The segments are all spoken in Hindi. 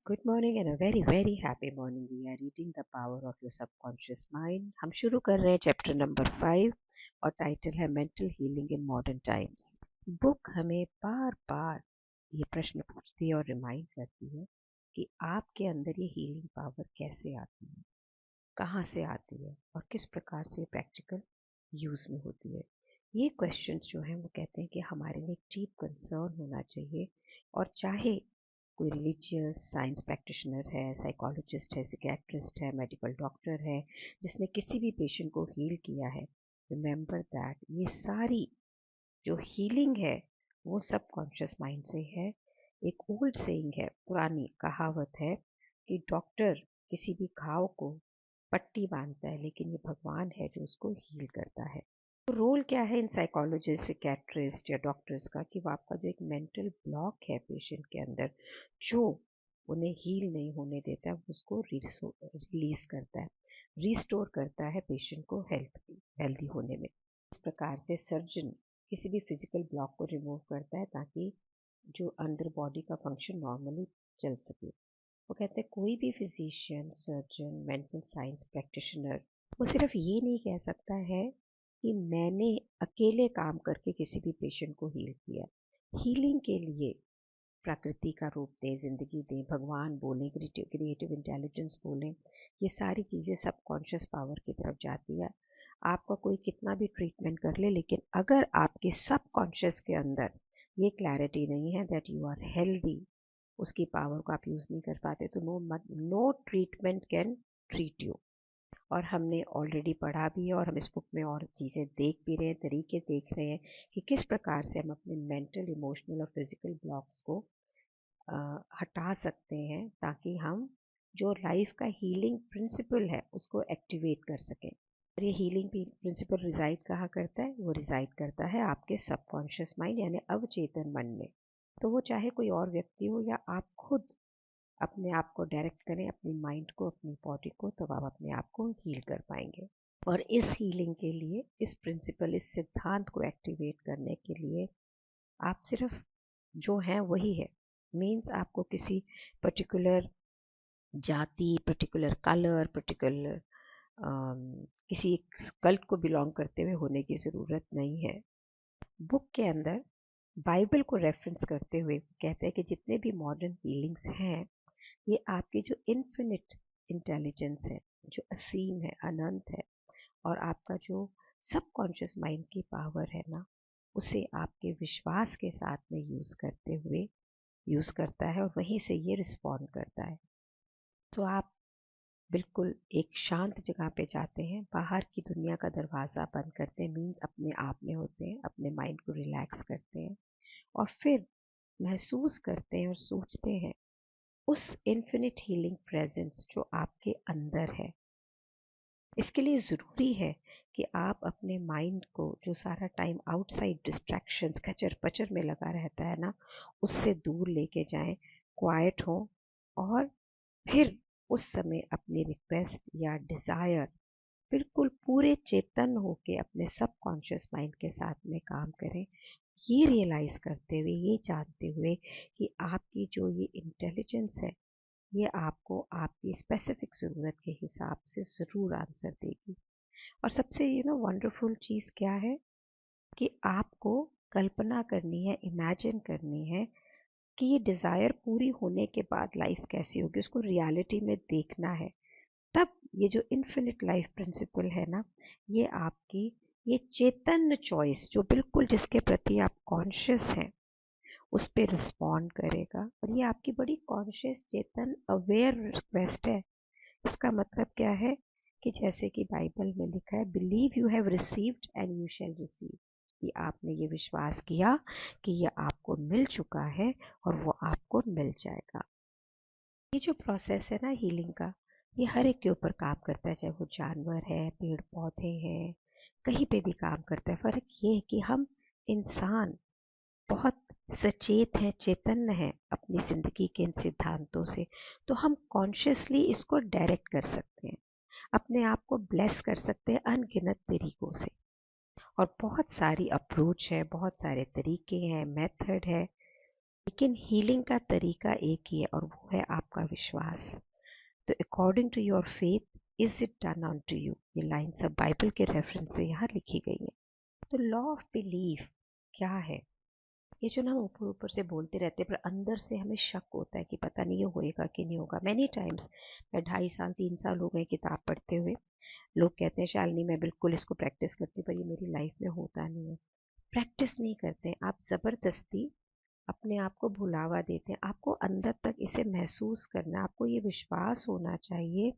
Good morning and a very very happy morning. We are reading The Power of Your Subconscious Mind. हम शुरू कर रहे हैं चैप्टर नंबर 5 और टाइटल है mental healing in modern times. Book हमें बार बार ये प्रश्न पूछती है और रिमाइंड करती है कि आपके अंदर ये हीलिंग पावर कैसे आती है, कहाँ से आती है और किस प्रकार से प्रैक्टिकल यूज में होती है। ये क्वेश्चंस जो हैं वो कहते हैं कि हमारे लिए डीप कंसर्न होना चाहिए, और चाहे कोई रिलीजियस साइंस प्रैक्टिशनर है, साइकोलॉजिस्ट है, साइकियाट्रिस्ट है, मेडिकल डॉक्टर है, जिसने किसी भी पेशेंट को हील किया है, रिमेंबर दैट ये सारी जो हीलिंग है वो सबकॉन्शियस माइंड से है। एक ओल्ड सेइंग है, पुरानी कहावत है कि डॉक्टर किसी भी घाव को पट्टी बांधता है, लेकिन ये भगवान है जो उसको हील करता है। तो रोल क्या है इन साइकोलॉजिस्ट, साइकियाट्रिस्ट या डॉक्टर्स का कि वो आपका जो एक मेंटल ब्लॉक है पेशेंट के अंदर, जो उन्हें हील नहीं होने देता है, उसको रिलीज करता है, रिस्टोर करता है पेशेंट को हेल्दी होने में। इस प्रकार से सर्जन किसी भी फिजिकल ब्लॉक को रिमूव करता है ताकि जो अंदर बॉडी का फंक्शन नॉर्मली चल सके। वो कहते हैं कोई भी physician, surgeon, mental science practitioner वो सिर्फ ये नहीं कह सकता है कि मैंने अकेले काम करके किसी भी पेशेंट को हील किया। हीलिंग के लिए प्रकृति का रूप दें, जिंदगी दें, भगवान बोलें, क्रिएटिव इंटेलिजेंस बोलें, ये सारी चीज़ें सबकॉन्शियस पावर की तरफ जाती है। आपका कोई कितना भी ट्रीटमेंट कर ले, लेकिन अगर आपके सबकॉन्शियस के अंदर ये क्लैरिटी नहीं है दैट यू आर हेल्दी, उसकी पावर को आप यूज़ नहीं कर पाते, तो no treatment can treat you. और हमने ऑलरेडी पढ़ा भी है और हम इस बुक में और चीज़ें देख भी रहे हैं, तरीके देख रहे हैं कि किस प्रकार से हम अपने मेंटल, इमोशनल और फिजिकल ब्लॉक्स को हटा सकते हैं ताकि हम जो लाइफ का हीलिंग प्रिंसिपल है उसको एक्टिवेट कर सकें। और ये हीलिंग प्रिंसिपल रिजाइड कहाँ करता है? वो रिजाइड करता है आपके सबकॉन्शियस माइंड यानी अवचेतन मन में। तो वो चाहे कोई और व्यक्ति हो या आप खुद अपने आप को डायरेक्ट करें, अपनी माइंड को, अपनी बॉडी को, तब आप अपने आप को हील कर पाएंगे। और इस हीलिंग के लिए, इस प्रिंसिपल, इस सिद्धांत को एक्टिवेट करने के लिए आप सिर्फ जो हैं वही है। मीन्स आपको किसी पर्टिकुलर जाति, पर्टिकुलर कलर, पर्टिकुलर किसी एक कल्ट को बिलोंग करते हुए होने की ज़रूरत नहीं है। बुक के अंदर बाइबल को रेफरेंस करते हुए कहते हैं कि जितने भी मॉडर्न हीलिंग्स हैं, ये आपकी जो इन्फिनिट इंटेलिजेंस है, जो असीम है, अनंत है, और आपका जो सबकॉन्शियस माइंड की पावर है ना, उसे आपके विश्वास के साथ में यूज़ करता है और वहीं से ये रिस्पॉन्ड करता है। तो आप बिल्कुल एक शांत जगह पे जाते हैं, बाहर की दुनिया का दरवाज़ा बंद करते हैं, मीन्स अपने आप में होते हैं, अपने माइंड को रिलैक्स करते हैं और फिर महसूस करते हैं और सोचते हैं उस इन्फिनिट हीलिंग प्रेजेंस जो आपके अंदर है। इसके लिए ज़रूरी है कि आप अपने माइंड को, जो सारा टाइम आउटसाइड डिस्ट्रैक्शंस, खचर पचर में लगा रहता है ना, उससे दूर लेके जाएं, क्वाइट हो, और फिर उस समय अपनी रिक्वेस्ट या डिज़ायर बिल्कुल पूरे चेतन होके अपने सबकॉन्शियस माइंड के साथ में काम करें, ये रियलाइज़ करते हुए, ये जानते हुए कि आपकी जो ये इंटेलिजेंस है, ये आपको आपकी स्पेसिफिक ज़रूरत के हिसाब से ज़रूर आंसर देगी। और सबसे वंडरफुल चीज़ क्या है कि आपको कल्पना करनी है, इमेजिन करनी है कि ये डिज़ायर पूरी होने के बाद लाइफ कैसी होगी, उसको रियलिटी में देखना है। तब ये जो इन्फिनिट लाइफ प्रिंसिपल है ना, ये आपकी ये चेतन चॉइस, जो बिल्कुल जिसके प्रति आप कॉन्शियस हैं, उस पर रिस्पॉन्ड करेगा। और ये आपकी बड़ी कॉन्शियस, चेतन, अवेयर रिक्वेस्ट है। इसका मतलब क्या है कि जैसे कि बाइबल में लिखा है, believe you have received and you shall receive, कि आपने ये विश्वास किया कि ये आपको मिल चुका है और वो आपको मिल जाएगा। ये जो प्रोसेस है ना हीलिंग का, ये हर एक के ऊपर काम करता है, चाहे वो जानवर है, पेड़ पौधे हैं, कहीं पे भी काम करता है। फ़र्क ये है कि हम इंसान बहुत सचेत हैं, चेतन हैं अपनी ज़िंदगी के इन सिद्धांतों से, तो हम कॉन्शियसली इसको डायरेक्ट कर सकते हैं, अपने आप को ब्लेस कर सकते हैं अनगिनत तरीकों से। और बहुत सारी अप्रोच है, बहुत सारे तरीके हैं, मेथड है, लेकिन हीलिंग का तरीका एक ही है, और वो है आप आपका विश्वास। तो according to your faith is it done unto you, ये लाइन सब बाइबल के रेफरेंस से यहाँ लिखी गई है। तो लॉ ऑफ बिलीफ क्या है? ये जो ना हम ऊपर ऊपर से बोलते रहते हैं, पर अंदर से हमें शक होता है कि पता नहीं ये होएगा कि नहीं होगा। मैनी टाइम्स, मैं 2.5 साल 3 साल हो गए किताब पढ़ते हुए, लोग कहते हैं शालिनी मैं बिल्कुल इसको प्रैक्टिस करती हूँ, पर ये मेरी लाइफ में होता नहीं है। प्रैक्टिस नहीं करते हैं आप, ज़बरदस्ती अपने आप को भुलावा देते हैं। आपको अंदर तक इसे महसूस करना, आपको ये विश्वास होना चाहिए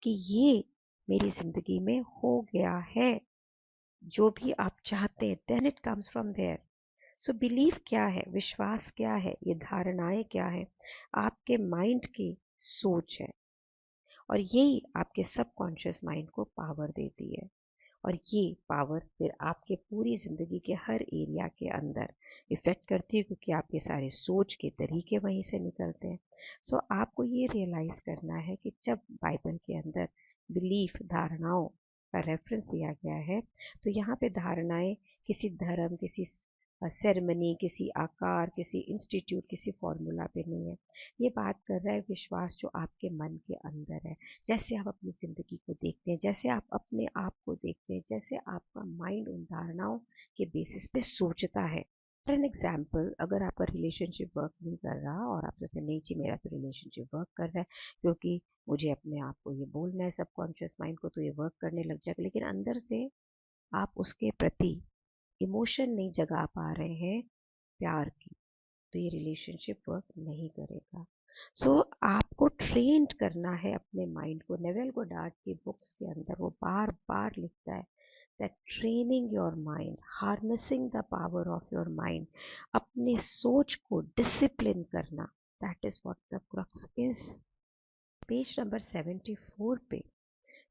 कि ये मेरी ज़िंदगी में हो गया है, जो भी आप चाहते हैं, then it comes from there. So believe क्या है, विश्वास क्या है, ये धारणाएं क्या है? आपके माइंड की सोच है, और यही आपके सबकॉन्शियस माइंड को पावर देती है। और ये पावर फिर आपके पूरी ज़िंदगी के हर एरिया के अंदर इफ़ेक्ट करती है, क्योंकि आपके सारे सोच के तरीके वहीं से निकलते हैं। सो आपको ये रियलाइज़ करना है कि जब बाइबल के अंदर बिलीफ, धारणाओं का रेफरेंस दिया गया है, तो यहाँ पे धारणाएं किसी धर्म, किसी सेरेमनी, किसी आकार, किसी इंस्टीट्यूट, किसी फॉर्मूला पे नहीं है। ये बात कर रहा है विश्वास जो आपके मन के अंदर है, जैसे आप अपनी ज़िंदगी को देखते हैं, जैसे आप अपने आप को देखते हैं, जैसे आपका माइंड उन धारणाओं के बेसिस पे सोचता है। फॉर एन एग्जाम्पल, अगर आपका रिलेशनशिप वर्क नहीं कर रहा और आप सोचते नहीं जी मेरा तो रिलेशनशिप वर्क कर रहा है, क्योंकि मुझे अपने आप को ये बोलना है, सबकॉन्शियस माइंड को तो ये वर्क करने लग जाएगा, लेकिन अंदर से आप उसके प्रति इमोशन नहीं जगा पा रहे हैं प्यार की, तो ये रिलेशनशिप वर्क नहीं करेगा। सो आपको ट्रेंड करना है अपने माइंड को। नेवेल गोडार्ड की बुक्स के अंदर वो बार बार लिखता है that training your mind, harnessing the power of your mind, अपनी सोच को डिसिप्लिन करना, that is what the crux is. Page number 74 पे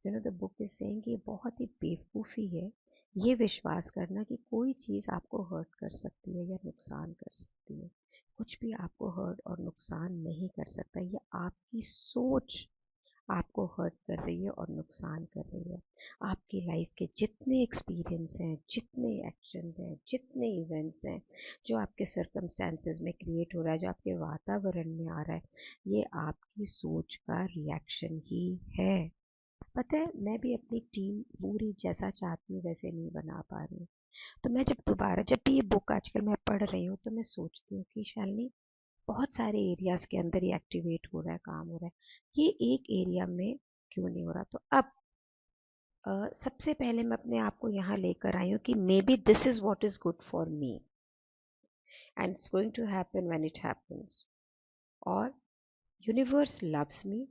द बुक इज सेइंग कि बहुत ही बेवकूफ़ी है ये विश्वास करना कि कोई चीज़ आपको हर्ट कर सकती है या नुकसान कर सकती है। कुछ भी आपको हर्ट और नुकसान नहीं कर सकता, ये आपकी सोच आपको हर्ट कर रही है और नुकसान कर रही है। आपकी लाइफ के जितने एक्सपीरियंस हैं, जितने एक्शंस हैं, जितने इवेंट्स हैं, जो आपके सर्कमस्टेंसेस में क्रिएट हो रहा है, जो आपके वातावरण में आ रहा है, ये आपकी सोच का रिएक्शन ही है। पता है, मैं भी अपनी टीम पूरी जैसा चाहती हूँ वैसे नहीं बना पा रही हूँ। तो मैं जब भी ये बुक आजकल मैं पढ़ रही हूँ, तो मैं सोचती हूँ कि शालिनी बहुत सारे एरियाज के अंदर ये एक्टिवेट हो रहा है, काम हो रहा है, ये एक एरिया में क्यों नहीं हो रहा? तो अब सबसे पहले मैं अपने आप को यहाँ लेकर आई हूँ कि maybe this is what is good for me and it's going to happen when it happens, और यूनिवर्स लव्स मी।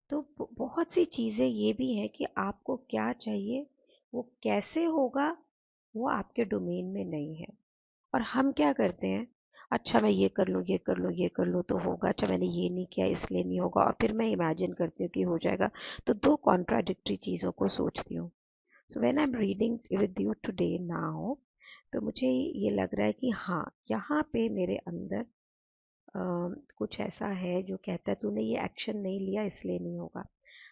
तो बहुत सी चीज़ें ये भी हैं कि आपको क्या चाहिए, वो कैसे होगा, वो आपके डोमेन में नहीं है। और हम क्या करते हैं, अच्छा मैं ये कर लूँ, ये कर लूँ, ये कर लूँ तो होगा, अच्छा मैंने ये नहीं किया इसलिए नहीं होगा, और फिर मैं इमेजिन करती हूँ कि हो जाएगा। तो दो कॉन्ट्राडिक्टरी चीज़ों को सोचती हूँ। So when I am reading with you today now, तो मुझे ये लग रहा है कि हाँ, यहाँ पे मेरे अंदर कुछ ऐसा है जो कहता है तूने ये एक्शन नहीं लिया इसलिए नहीं होगा।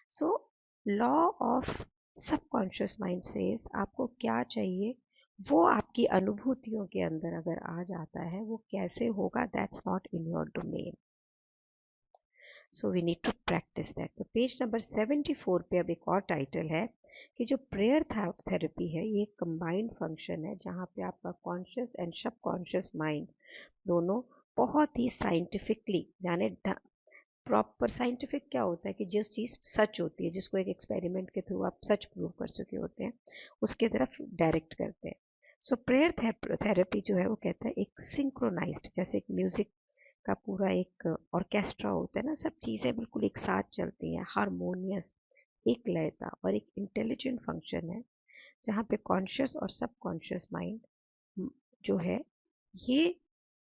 So law of subconscious mind says आपको क्या चाहिए, वो आपकी अनुभूतियों के अंदर अगर आ जाता है, वो कैसे होगा, that's not in your domain. So we need to practise that. तो पेज नंबर 74 पे अब एक और टाइटल है कि जो प्रेयर थेरेपी है, ये एक कंबाइंड फंक्शन है जहाँ पे आपका कॉन्शियस एंड सबकॉन्शियस माइंड दोनों बहुत ही साइंटिफिकली, यानी प्रॉपर साइंटिफिक क्या होता है कि जिस चीज़ सच होती है, जिसको एक एक्सपेरिमेंट के थ्रू आप सच प्रूव कर चुके होते हैं, उसके तरफ डायरेक्ट करते हैं। सो प्रेयर थेरेपी जो है वो कहता है एक सिंक्रोनाइज्ड, जैसे एक म्यूजिक का पूरा एक ऑर्केस्ट्रा होता है ना, सब चीज़ें बिल्कुल एक साथ चलती हैं, हारमोनियस, एक लयता और एक इंटेलिजेंट फंक्शन है, जहाँ पे कॉन्शियस और सबकॉन्शियस माइंड जो है ये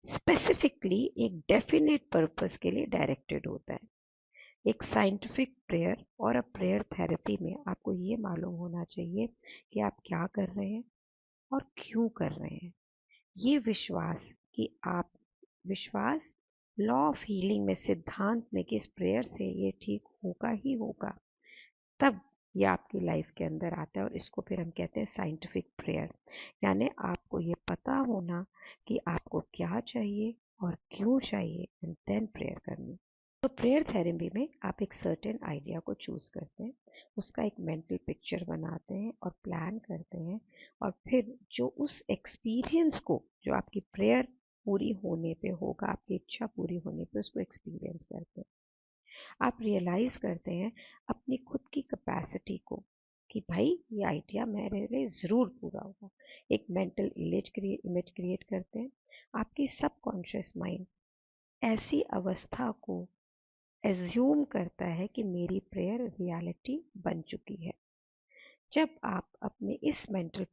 स्पेसिफिकली एक डेफिनेट पर्पस के लिए डायरेक्टेड होता है। एक साइंटिफिक प्रेयर और अ प्रेयर थेरेपी में आपको ये मालूम होना चाहिए कि आप क्या कर रहे हैं और क्यों कर रहे हैं। ये विश्वास कि आप विश्वास लॉ ऑफ हीलिंग में, सिद्धांत में कि इस प्रेयर से ये ठीक होगा ही होगा, तब ये आपकी लाइफ के अंदर आता है, और इसको फिर हम कहते हैं साइंटिफिक प्रेयर। यानी आपको ये पता होना कि आपको क्या चाहिए और क्यों चाहिए, एंड देन प्रेयर करनी। तो प्रेयर थेरेपी में आप एक सर्टेन आइडिया को चूज करते हैं, उसका एक मेंटल पिक्चर बनाते हैं और प्लान करते हैं, और फिर जो उस एक्सपीरियंस को, जो आपकी प्रेयर पूरी होने पे होगा, आपकी इच्छा पूरी होने पे, उसको एक्सपीरियंस करते हैं। आप रियलाइज करते हैं अपनी खुद की कैपेसिटी को कि भाई ये आइडिया मेरे लिए ज़रूर पूरा होगा। एक मेंटल इमेज क्रिएट करते हैं। आपकी सबकॉन्शियस माइंड ऐसी अवस्था को एज्यूम करता है कि मेरी प्रेयर रियलिटी बन चुकी है। जब आप अपने इस मेंटल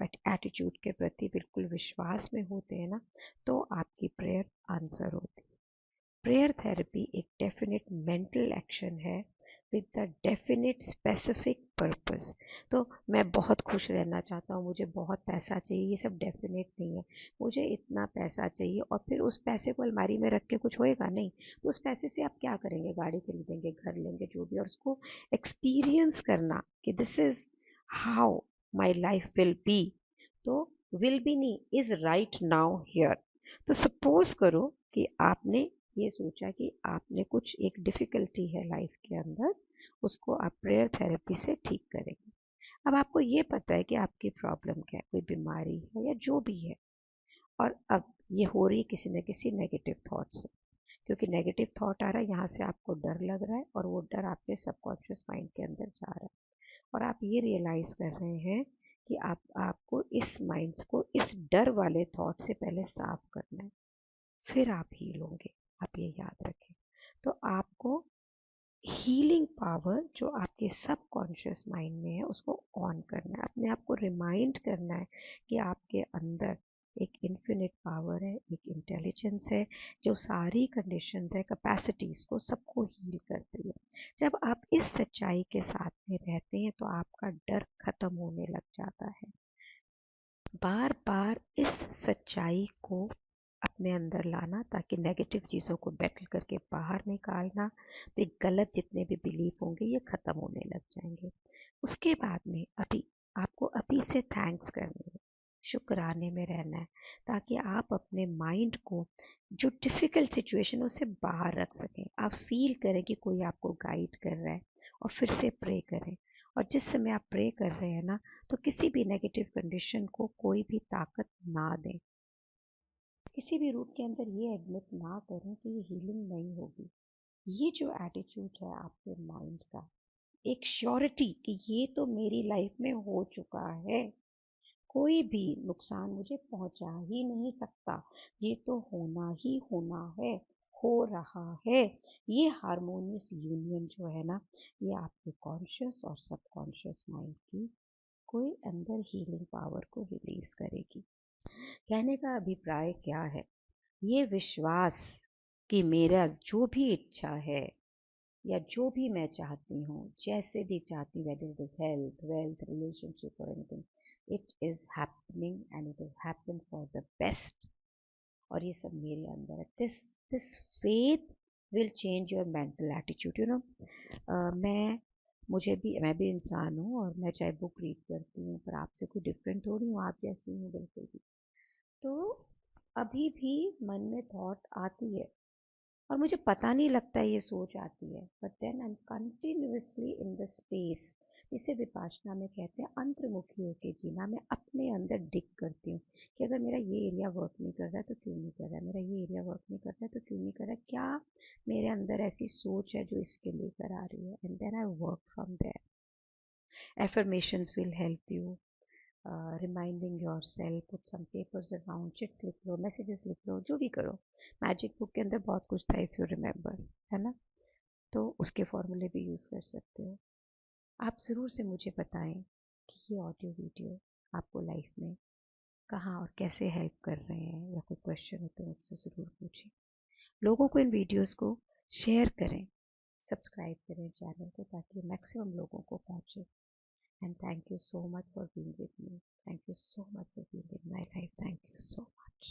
एटीट्यूड के प्रति बिल्कुल विश्वास में होते हैं ना, तो आपकी प्रेयर आंसर होती है। प्रेयर थेरेपी एक डेफिनेट मेंटल एक्शन है with the definite specific purpose. तो मैं बहुत खुश रहना चाहता हूँ, मुझे बहुत पैसा चाहिए, ये सब डेफिनेट नहीं है। मुझे इतना पैसा चाहिए और फिर उस पैसे को अलमारी में रख के कुछ होएगा नहीं। तो उस पैसे से आप क्या करेंगे? गाड़ी खरीदेंगे, घर लेंगे, जो भी। और उसको एक्सपीरियंस करना कि this is how my life will be. तो विल बी नहीं, इज राइट नाउ हियर। तो सपोज करो कि आपने ये सोचा कि आपने कुछ एक डिफ़िकल्टी है लाइफ के अंदर, उसको आप प्रेयर थेरेपी से ठीक करेंगे। अब आपको ये पता है कि आपकी प्रॉब्लम क्या है, कोई बीमारी है या जो भी है, और अब ये हो रही किसी न किसी नेगेटिव थॉट से, क्योंकि नेगेटिव थॉट आ रहा है, यहाँ से आपको डर लग रहा है और वो डर आपके सबकॉन्शियस माइंड के अंदर जा रहा है, और आप ये रियलाइज़ कर रहे हैं कि आपको इस माइंड को इस डर वाले थॉट से पहले साफ करना है, फिर आप हील होंगे। आप ये याद रखें। तो आपको हीलिंग पावर जो आपके सबकॉन्शियस माइंड में है उसको ऑन करना है, अपने आप को रिमाइंड करना है कि आपके अंदर एक इन्फिनिट पावर है, एक इंटेलिजेंस है जो सारी कंडीशंस है, कैपेसिटीज को सबको हील करती है। जब आप इस सच्चाई के साथ में रहते हैं तो आपका डर खत्म होने लग जाता है। बार बार इस सच्चाई को अपने अंदर लाना, ताकि नेगेटिव चीज़ों को बैटल करके बाहर निकालना, तो एक गलत जितने भी बिलीफ होंगे ये ख़त्म होने लग जाएंगे। उसके बाद में अभी आपको अभी से थैंक्स करने हैं, शुक्राने में रहना है, ताकि आप अपने माइंड को जो डिफ़िकल्ट सिचुएशन है उससे बाहर रख सकें। आप फील करें कि कोई आपको गाइड कर रहा है, और फिर से प्रे करें। और जिस समय आप प्रे कर रहे हैं ना, तो किसी भी नेगेटिव कंडीशन को कोई भी ताकत ना दें। किसी भी रूप के अंदर ये एडमिट ना करें कि ये हीलिंग नहीं होगी। ये जो एटीट्यूड है आपके माइंड का, एक श्योरिटी कि ये तो मेरी लाइफ में हो चुका है, कोई भी नुकसान मुझे पहुंचा ही नहीं सकता, ये तो होना ही होना है, हो रहा है। ये हारमोनियस यूनियन जो है ना, ये आपके कॉन्शियस और सबकॉन्शियस माइंड की कोई अंदर हीलिंग पावर को रिलीज करेगी। कहने का अभिप्राय क्या है? ये विश्वास कि मेरा जो भी इच्छा है या जो भी मैं चाहती हूँ, जैसे भी चाहती हूँ, whether it is health, wealth, relationship और anything, it is happening and it is happen for the best. और ये सब मेरे अंदर है। This faith will change your mental attitude, you know. मैं भी इंसान हूँ, और मैं चाहे बुक रीड करती हूँ, पर आपसे कोई डिफरेंट थोड़ी हूँ, आप जैसी हूँ बिल्कुल भी। तो अभी भी मन में थॉट आती है, और मुझे पता नहीं लगता ये सोच आती है, but then I am continuously in the space, जिसे विपाशना में कहते हैं अंतर्मुखी होके जीना। मैं अपने अंदर डिग करती हूँ कि अगर मेरा ये एरिया वर्क नहीं कर रहा है तो क्यों नहीं कर रहा है, मेरा ये एरिया वर्क नहीं कर रहा है तो क्यों नहीं कर रहा है, क्या मेरे अंदर ऐसी सोच है जो इसके लिए करा रही है, and then I work from there. Affirmations will help you, reminding yourself, put some papers around, chits लिख लो, मैसेजेस लिख लो, जो भी करो। मैजिक बुक के अंदर बहुत कुछ था, इफ़ यू रिमेंबर, है ना। तो उसके फॉर्मूले भी यूज़ कर सकते हो। आप ज़रूर से मुझे बताएं कि ये ऑडियो वीडियो आपको लाइफ में कहाँ और कैसे हेल्प कर रहे हैं, या कोई क्वेश्चन हो तो मुझसे ज़रूर पूछें। लोगों को इन वीडियोस को शेयर करें, सब्सक्राइब करें चैनल को, ताकि मैक्सिमम लोगों को पहुँचे। And thank you so much for being with me. Thank you so much for being in my life. Thank you so much.